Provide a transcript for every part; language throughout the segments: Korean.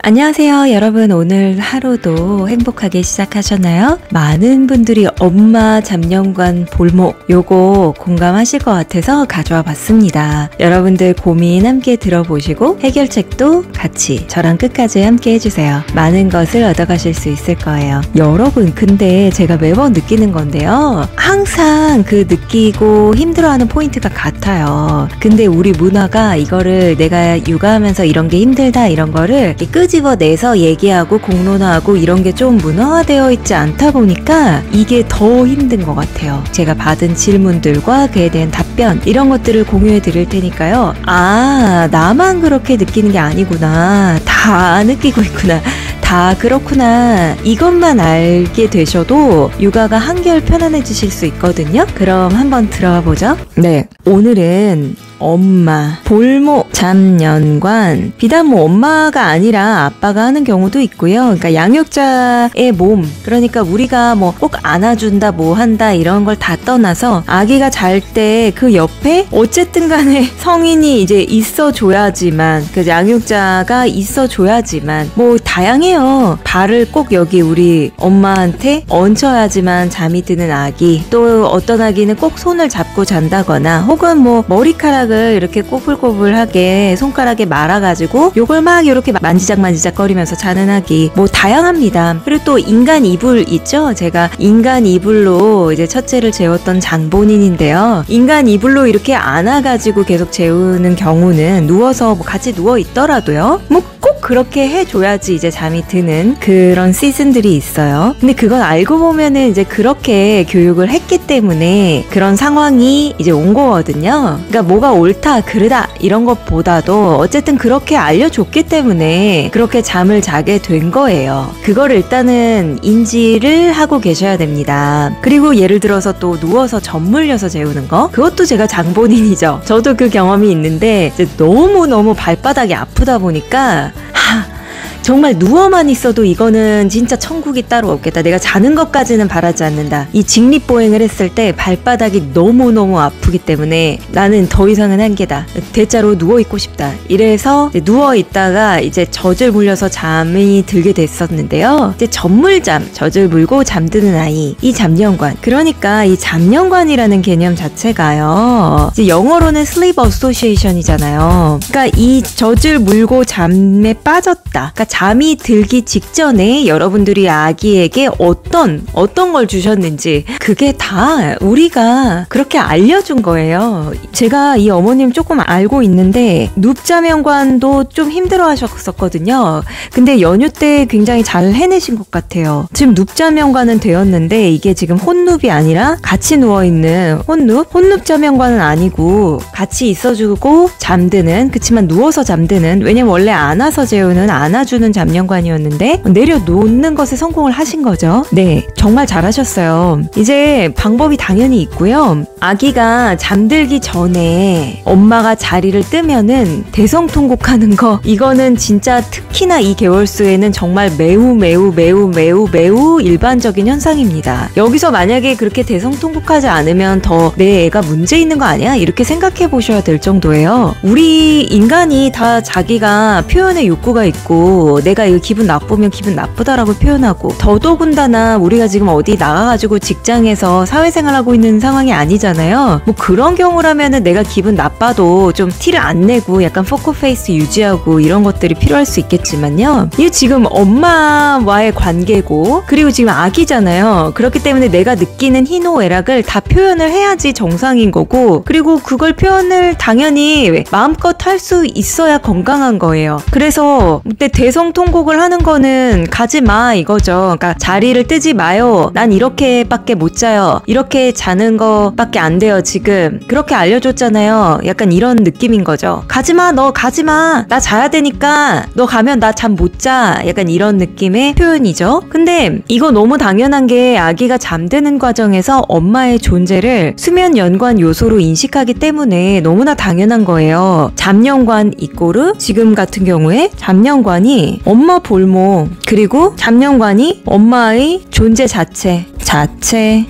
안녕하세요 여러분. 오늘 하루도 행복하게 시작하셨나요? 많은 분들이 엄마 잡념관 볼목 요거 공감하실 것 같아서 가져와 봤습니다. 여러분들 고민 함께 들어보시고 해결책도 같이 저랑 끝까지 함께 해주세요. 많은 것을 얻어가실 수 있을 거예요. 여러분 근데 제가 매번 느끼는 건데요, 항상 그 느끼고 힘들어하는 포인트가 같아요. 근데 우리 문화가 이거를 내가 육아하면서 이런 게 힘들다 이런 거를 끄집어내서 얘기하고 공론화하고 이런 게 좀 문화화되어 있지 않다 보니까 이게 더 힘든 것 같아요. 제가 받은 질문들과 그에 대한 답변 이런 것들을 공유해 드릴 테니까요. 아, 나만 그렇게 느끼는 게 아니구나. 다 느끼고 있구나. 다 그렇구나. 이것만 알게 되셔도 육아가 한결 편안해지실 수 있거든요. 그럼 한번 들어가 보죠. 네, 오늘은 엄마, 볼목, 잡념관, 비단 뭐 엄마가 아니라 아빠가 하는 경우도 있고요. 그러니까 양육자의 몸, 그러니까 우리가 뭐 꼭 안아준다 뭐 한다 이런 걸 다 떠나서 아기가 잘 때 그 옆에 어쨌든 간에 성인이 이제 있어줘야지만, 그 양육자가 있어줘야지만 뭐 다양해요. 발을 꼭 여기 우리 엄마한테 얹혀야지만 잠이 드는 아기, 또 어떤 아기는 꼭 손을 잡고 잔다거나 혹은 뭐 머리카락을 이렇게 꼬불꼬불하게 손가락에 말아가지고 요걸 막 이렇게 만지작 거리면서 자는 아기, 뭐 다양합니다. 그리고 또 인간 이불 있죠? 제가 인간 이불로 이제 첫째를 재웠던 장본인인데요. 인간 이불로 이렇게 안아가지고 계속 재우는 경우는 누워서 뭐 같이 누워 있더라도요, 뭐 꼭 그렇게 해줘야지 이제 잠이 드는 그런 시즌들이 있어요. 근데 그건 알고 보면은 이제 그렇게 교육을 했기 때문에 그런 상황이 이제 온 거거든요. 그러니까 뭐가 옳다 그르다 이런 것보다도 어쨌든 그렇게 알려줬기 때문에 그렇게 잠을 자게 된 거예요. 그걸 일단은 인지를 하고 계셔야 됩니다. 그리고 예를 들어서 또 누워서 젖 물려서 재우는 거, 그것도 제가 장본인이죠. 저도 그 경험이 있는데 이제 너무너무 발바닥이 아프다 보니까 정말 누워만 있어도 이거는 진짜 천국이 따로 없겠다. 내가 자는 것까지는 바라지 않는다. 이 직립보행을 했을 때 발바닥이 너무너무 아프기 때문에 나는 더 이상은 한계다. 대자로 누워있고 싶다. 이래서 누워있다가 이제 젖을 물려서 잠이 들게 됐었는데요. 이제 젖물잠, 젖을 물고 잠드는 아이, 이 잡념관. 그러니까 이 잡념관이라는 개념 자체가요, 이제 영어로는 sleep association이잖아요. 그러니까 이 젖을 물고 잠에 빠졌다. 그러니까 잠이 들기 직전에 여러분들이 아기에게 어떤 걸 주셨는지 그게 다 우리가 그렇게 알려준 거예요. 제가 이 어머님 조금 알고 있는데 눕자명관도 좀 힘들어 하셨었거든요. 근데 연휴 때 굉장히 잘 해내신 것 같아요. 지금 눕자명관은 되었는데 이게 지금 혼눕이 아니라 같이 누워있는 혼눕자명관은 아니고 같이 있어주고 잠드는, 그치만 누워서 잠드는, 왜냐면 원래 안아서 재우는 안아주는 잡념관이었는데 내려놓는 것에 성공을 하신 거죠. 네, 정말 잘하셨어요. 이제 방법이 당연히 있고요. 아기가 잠들기 전에 엄마가 자리를 뜨면은 대성통곡하는 거, 이거는 진짜 특히나 이 개월수에는 정말 매우 일반적인 현상입니다. 여기서 만약에 그렇게 대성통곡하지 않으면 더 내 애가 문제 있는 거 아니야? 이렇게 생각해 보셔야 될 정도예요. 우리 인간이 다 자기가 표현의 욕구가 있고 내가 이거 기분 나쁘면 기분 나쁘다라고 표현하고, 더더군다나 우리가 지금 어디 나가가지고 직장에서 사회생활하고 있는 상황이 아니잖아요. 뭐 그런 경우라면은 내가 기분 나빠도 좀 티를 안 내고 약간 포커페이스 유지하고 이런 것들이 필요할 수 있겠지만요, 이게 지금 엄마와의 관계고 그리고 지금 아기잖아요. 그렇기 때문에 내가 느끼는 희노애락을 다 표현을 해야지 정상인 거고, 그리고 그걸 표현을 당연히 마음껏 할 수 있어야 건강한 거예요. 그래서 그때 대성통곡을 하는 거는 가지 마 이거죠. 그러니까 자리를 뜨지 마요. 난 이렇게밖에 못 자요. 이렇게 자는 거밖에 안 돼요 지금. 그렇게 알려줬잖아요. 약간 이런 느낌인 거죠. 가지마, 너 가지마. 나 자야 되니까 너 가면 나 잠 못 자. 약간 이런 느낌의 표현이죠. 근데 이거 너무 당연한 게 아기가 잠드는 과정에서 엄마의 존재를 수면 연관 요소로 인식하기 때문에 너무나 당연한 거예요. 잡념관 이꼬르 지금 같은 경우에 잡념관이 잠년관이 엄마 볼모, 그리고 잠년관이 엄마의 존재 자체.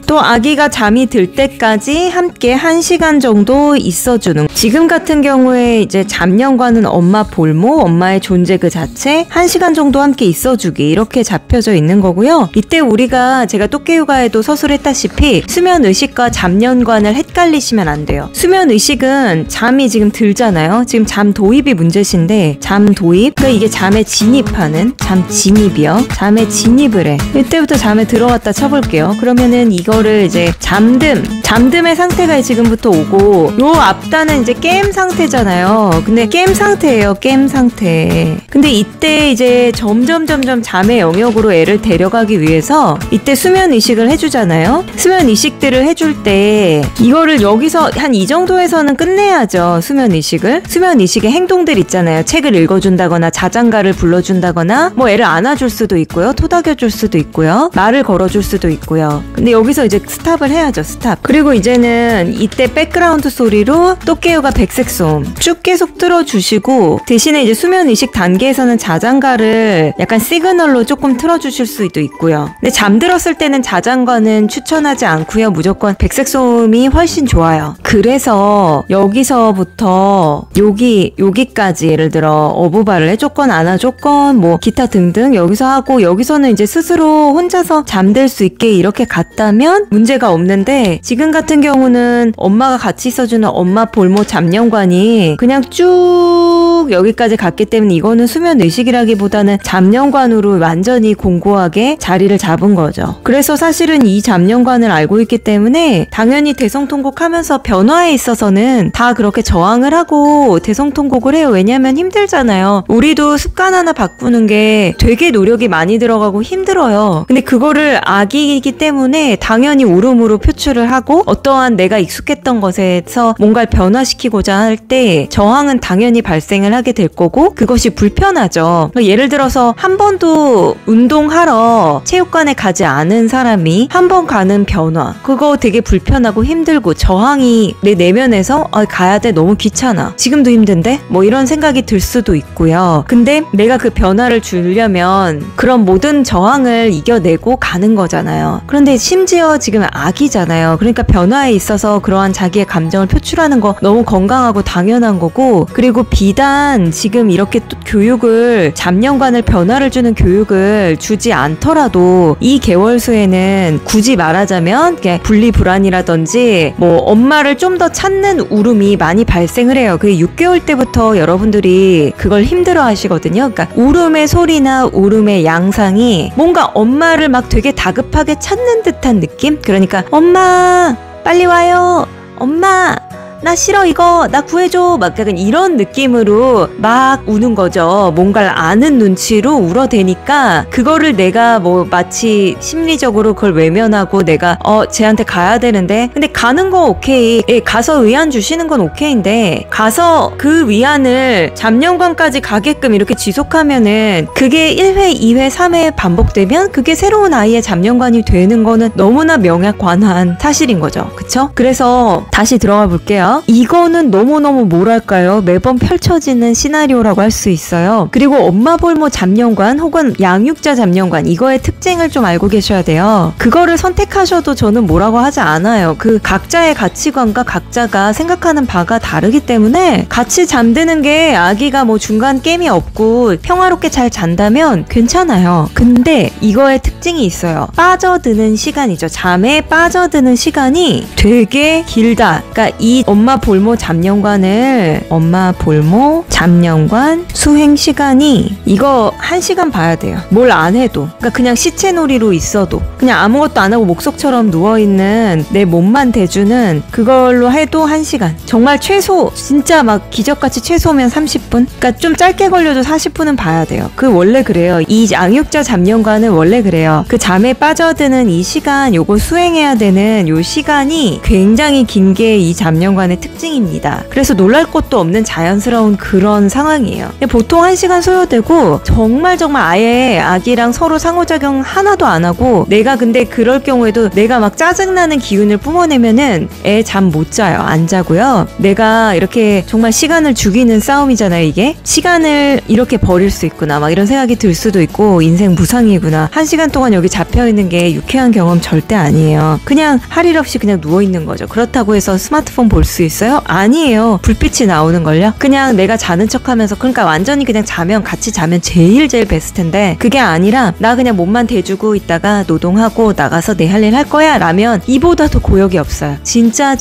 또 아기가 잠이 들 때까지 함께 1시간 정도 있어주는. 지금 같은 경우에 이제 잠년관은 엄마 볼모, 엄마의 존재 그 자체 1시간 정도 함께 있어주기, 이렇게 잡혀져 있는 거고요. 이때 우리가 제가 똑개육아에도 서술했다시피 수면의식과 잠년관을 헷갈리시면 안 돼요. 수면의식은 잠이 지금 들잖아요. 지금 잠 도입이 문제신데, 잠 도입, 그러니까 이게 잠에 진입하는, 잠 진입이요. 잠에 진입을 해. 이때부터 잠에 들어갔다 쳐볼게요. 그러면은 이거를 이제 잠듦의 상태가 지금부터 오고, 요 앞단은 이제 깸 상태잖아요. 근데 깸 상태예요. 깸 상태. 근데 이때 이제 점점 잠의 영역으로 애를 데려가기 위해서 이때 수면 의식을 해주잖아요. 수면 의식들을 해줄 때 이거를 여기서 한 이 정도에서는 끝내야죠. 수면 의식을. 수면 의식의 행동들 있잖아요. 책을 읽어준다거나 자장가를 불러준다거나, 뭐 애를 안아줄 수도 있고요. 토닥여줄 수도 있고요. 말을 걸어줄 수도 있고요. 근데 여기서 이제 스탑을 해야죠. 스탑. 그리고 이제는 이때 백그라운드 소리로 똑개요가 백색소음 쭉 계속 틀어주시고, 대신에 이제 수면 의식 단계에서는 자장가를 약간 시그널로 조금 틀어주실 수도 있고요. 근데 잠들었을 때는 자장가는 추천하지 않고요. 무조건 백색소음이 훨씬 좋아요. 그래서 여기서부터 여기까지 예를 들어 어부발을 해줬건 안아줬건 뭐 기타 등등 여기서 하고, 여기서는 이제 스스로 혼자서 잠들 수 있게 이렇게 갔다면 문제가 없는데, 지금 같은 경우는 엄마가 같이 있어주는 엄마 볼모 잠년관이 그냥 쭉 여기까지 갔기 때문에 이거는 수면 의식이라기보다는 잠년관으로 완전히 공고하게 자리를 잡은 거죠. 그래서 사실은 이 잠년관을 알고 있기 때문에 당연히 대성통곡하면서 변화에 있어서는 다 그렇게 저항을 하고 대성통곡을 해요. 왜냐하면 힘들잖아요. 우리도 습관 하나 바꾸는 게 되게 노력이 많이 들어가고 힘들어요. 근데 그거를 아기이기 때문에 당연히 울음으로 표출을 하고, 어떠한 내가 익숙했던 것에서 뭔가를 변화시키고자 할 때 저항은 당연히 발생을 하게 될 거고, 그것이 불편하죠. 예를 들어서 한 번도 운동하러 체육관에 가지 않은 사람이 한 번 가는 변화, 그거 되게 불편하고 힘들고 저항이 내 내면에서 가야 돼, 너무 귀찮아, 지금도 힘든데? 뭐 이런 생각이 들 수도 있고요. 근데 내가 그 변화를 주려면 그런 모든 저항을 이겨내고 가는 거잖아요. 그런데 심지어 지금 아기잖아요. 그러니까 변화에 있어서 그러한 자기의 감정을 표출하는 거 너무 건강하고 당연한 거고, 그리고 비단 지금 이렇게 또 교육을, 잠년관을 변화를 주는 교육을 주지 않더라도 이 개월수에는 굳이 말하자면 분리불안이라든지 뭐 엄마를 좀 더 찾는 울음이 많이 발생을 해요. 그게 6개월 때부터 여러분들이 그걸 힘들어 하시거든요. 그러니까 울음의 소리나 울음의 양상이 뭔가 엄마를 막 되게 다급하게 찾는 듯한 느낌? 그러니까 엄마 빨리 와요, 엄마 나 싫어, 이거 나 구해줘, 막 약간 이런 느낌으로 막 우는 거죠. 뭔가를 아는 눈치로 울어대니까 그거를 내가 뭐 마치 심리적으로 그걸 외면하고 내가 쟤한테 가야 되는데, 근데 가는 거 오케이, 가서 위안 주시는 건 오케이인데 가서 그 위안을 잠년관까지 가게끔 이렇게 지속하면은 그게 1회, 2회, 3회 반복되면 그게 새로운 아이의 잠년관이 되는 거는 너무나 명확관한 사실인 거죠. 그쵸? 그래서 다시 들어가 볼게요. 이거는 너무너무 뭐랄까요, 매번 펼쳐지는 시나리오라고 할 수 있어요. 그리고 엄마 볼모 잠년관 혹은 양육자 잠년관, 이거의 특징을 좀 알고 계셔야 돼요. 그거를 선택하셔도 저는 뭐라고 하지 않아요. 그 각자의 가치관과 각자가 생각하는 바가 다르기 때문에 같이 잠드는 게 아기가 뭐 중간 깸이 없고 평화롭게 잘 잔다면 괜찮아요. 근데 이거의 특징이 있어요. 빠져드는 시간이죠. 잠에 빠져드는 시간이 되게 길다. 그러니까 이 엄마 볼모 잠년관을, 엄마 볼모 잠년관 수행 시간이 이거 1시간 봐야 돼요. 뭘 안 해도. 그러니까 그냥 시체놀이로 있어도, 그냥 아무것도 안 하고 목석처럼 누워있는 내 몸만 대주는 그걸로 해도 1시간. 정말 최소, 진짜 막 기적같이 최소면 30분? 그러니까 좀 짧게 걸려도 40분은 봐야 돼요. 그 원래 그래요. 이 양육자 잠년관은 원래 그래요. 그 잠에 빠져드는 이 시간, 요거 수행해야 되는 요 시간이 굉장히 긴 게 이 잠년관의 잠량관의 특징입니다. 그래서 놀랄 것도 없는 자연스러운 그런 상황이에요. 보통 1시간 소요되고 정말 아예 아기랑 서로 상호작용 하나도 안 하고 내가 근데 그럴 경우에도 내가 막 짜증나는 기운을 뿜어내면은 애 잠 못 자요. 안 자고요. 내가 이렇게 정말 시간을 죽이는 싸움이잖아요. 이게 시간을 이렇게 버릴 수 있구나 막 이런 생각이 들 수도 있고 인생 무상이구나. 1시간 동안 여기 잡혀있는 게 유쾌한 경험 절대 아니에요. 그냥 할 일 없이 그냥 누워있는 거죠. 그렇다고 해서 스마트폰 볼 수 있어요? 아니에요. 불빛이 나오는걸요. 그냥 내가 자는 척하면서 그러니까 완전히 그냥 자면 같이 자면 제일 베스트인데 그게 아니라 나 그냥 몸만 대주고 있다가 노동하고 나가서 내 할 일 할 거야 라면 이보다 더 고역이 없어요. 진짜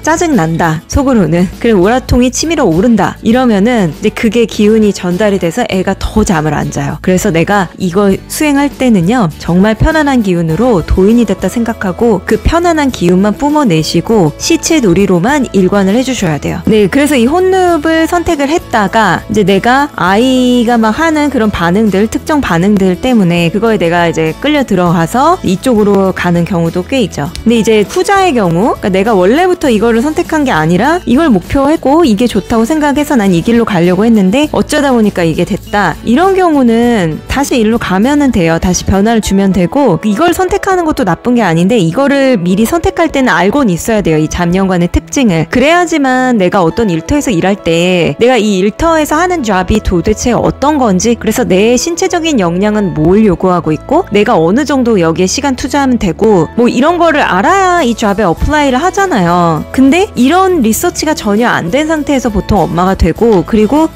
짜증난다 속으로는. 그리고 오라통이 치밀어 오른다 이러면은 이제 그게 기운이 전달이 돼서 애가 더 잠을 안 자요. 그래서 내가 이거 수행할 때는요 정말 편안한 기운으로 도인이 됐다 생각하고 그 편안한 기운만 뿜어내시고 시체 놀이로만 일관을 해주셔야 돼요. 네, 그래서 이 혼눕을 선택을 했다가 이제 내가 아이가 막 하는 그런 반응들, 특정 반응들 때문에 그거에 내가 이제 끌려 들어가서 이쪽으로 가는 경우도 꽤 있죠. 근데 이제 후자의 경우, 그러니까 내가 원래부터 이거를 선택한 게 아니라 이걸 목표했고 이게 좋다고 생각해서 난 이 길로 가려고 했는데 어쩌다 보니까 이게 됐다. 이런 경우는 다시 일로 가면은 돼요. 다시 변화를 주면 되고 이걸 선택하는 것도 나쁜 게 아닌데 이거를 미리 선택할 때는 알고는 있어야 돼요. 이 잠량관의 특징을. 그래야지만 내가 어떤 일터에서 일할 때 내가 이 일터에서 하는 잡이 도대체 어떤 건지 그래서 내 신체적인 역량은 뭘 요구하고 있고 내가 어느 정도 여기에 시간 투자하면 되고 뭐 이런 거를 알아야 이 잡에 어플라이를 하잖아요. 근데 이런 리서치가 전혀 안 된 상태에서 보통 엄마가 되고 그리고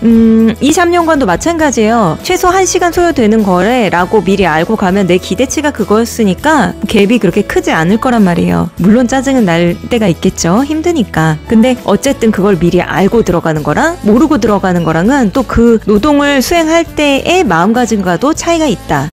이 잠량관도 마찬가지예요. 최소 1시간 소요되는 거래라고 미리 알고 가면 내 기대치가 그거였으니까 갭이 그렇게 크지 않을 거란 말이에요. 물론 짜증은 날 때가 있겠죠. 힘드니까. 근데 어쨌든 그걸 미리 알고 들어가는 거랑 모르고 들어가는 거랑은 또 그 노동을 수행할 때의 마음가짐과도 차이가 있다.